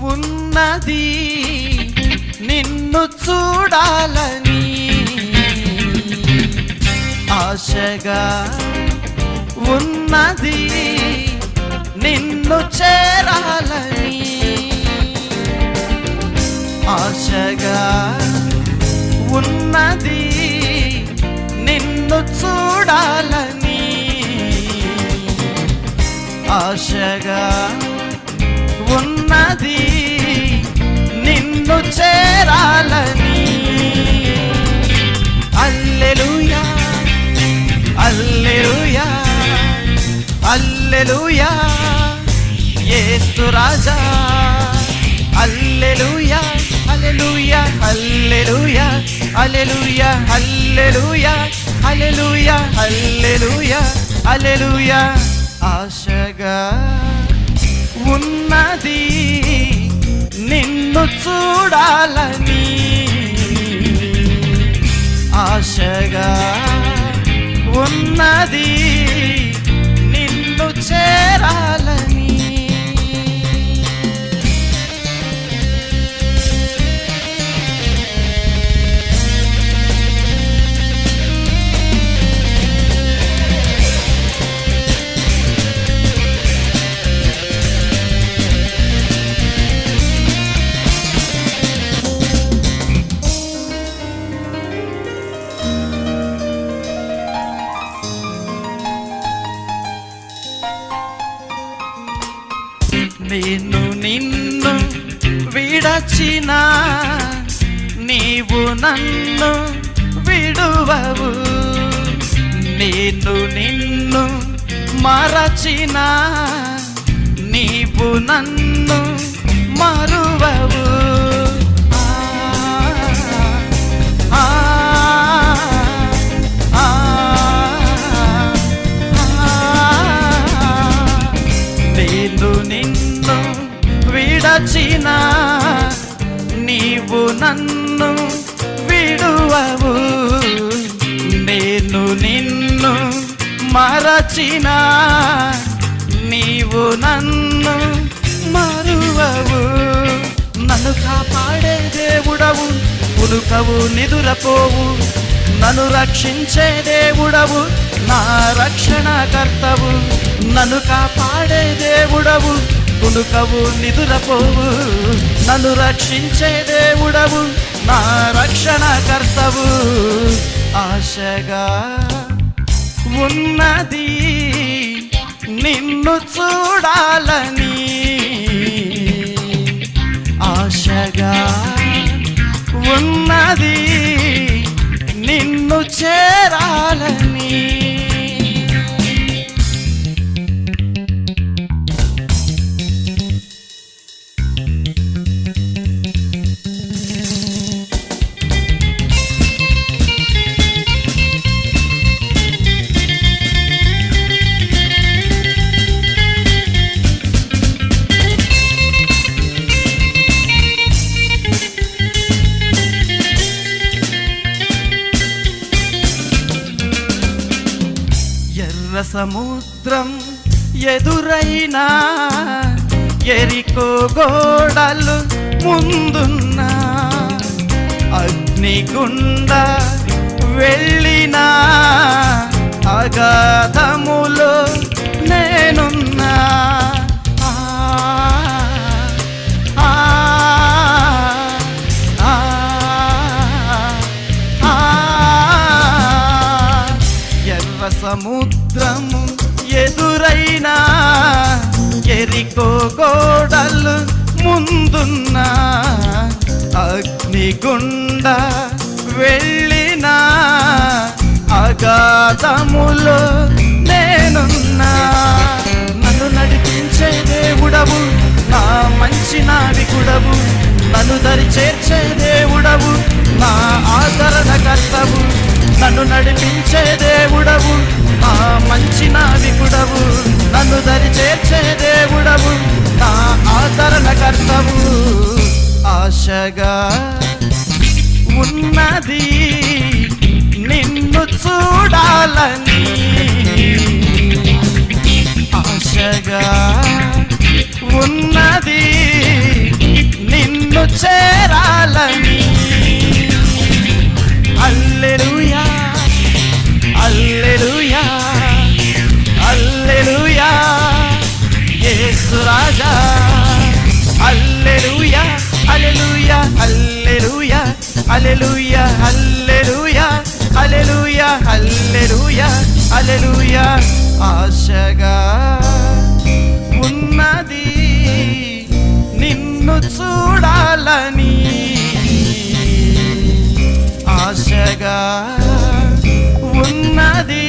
ఉన్నది నిన్ను చూడాలని ఆశగా ఉన్నది నిన్ను చేరాలని ఆశగా ఉన్నది నిన్ను చూడాలని ఆశగా ఉన్నది నిన్ను చేరాలని హల్లెలూయా హల్లెలూయా హల్లెలూయా యేసు రాజా హల్లెలూయా హల్లెలూయా హల్లెలూయా హల్లెలూయా హల్లెలూయా హల్లెలూయా హల్లెలూయా హల్లెలూయా ఆశగా ఉన్నది నిన్ను చూడాలని ఆశగా ఉన్నది నిన్ను చేరాలని నేను నిన్ను విడచినా నీవు నన్ను విడువవు నేను నిన్ను మరచినా నీవు నన్ను మరువవు నేను నిన్ను విడచినా నీవు నన్ను విడువవు నేను నిన్ను మరచినా నీవు నన్ను మరువవు నన్ను కాపాడే దేవుడవు ఉలుకవు నిదురపోవు నన్ను రక్షించే దేవుడవు నా రక్షణకర్తవు నన్ను కాపాడే దేవుడవు కునుకవు నిదురపోవు నన్ను రక్షించే దేవుడవు నా రక్షణకర్తవు ఆశగా ఉన్నది నిన్ను చూడాలని ఆశగా ఉన్నది నిన్ను చేరాలని సముద్రం ఎదురైనా ఎరికో గోడలు ముందున్నా అగ్నిగుండ వెళ్ళినా అగాధములో నేనున్నా సముద్రము ఎదురైనా ఎరికో గోడలు ముందున్నా అగ్నిగుండ వెళ్ళినా అగాధములో నేనున్నా నన్ను నడిపించే దేవుడవు నా మంచి నావికుడవు నన్ను దరి చేర్చే దేవుడవు నా ఆదరణకర్తవు నన్ను నడిపించే దేవుడవు నా మంచి నావికుడవు నన్ను దరి చేర్చే దేవుడవు నా ఆదరణకర్తవు ఆశగా ఉన్నది నిన్ను చూడాలని ఆశగా ఉన్నది చేరాలని. హల్లెలూయా హల్లెలూయా హల్లెలూయా యేసు రాజా. హల్లెలూయా హల్లెలూయా హల్లెలూయా హల్లెలూయా హల్లెలూయా హల్లెలూయా హల్లెలూయా హల్లెలూయా. ఆశగా ఉన్నది నిన్ను చూడాలని, ఆశగా ఉన్నది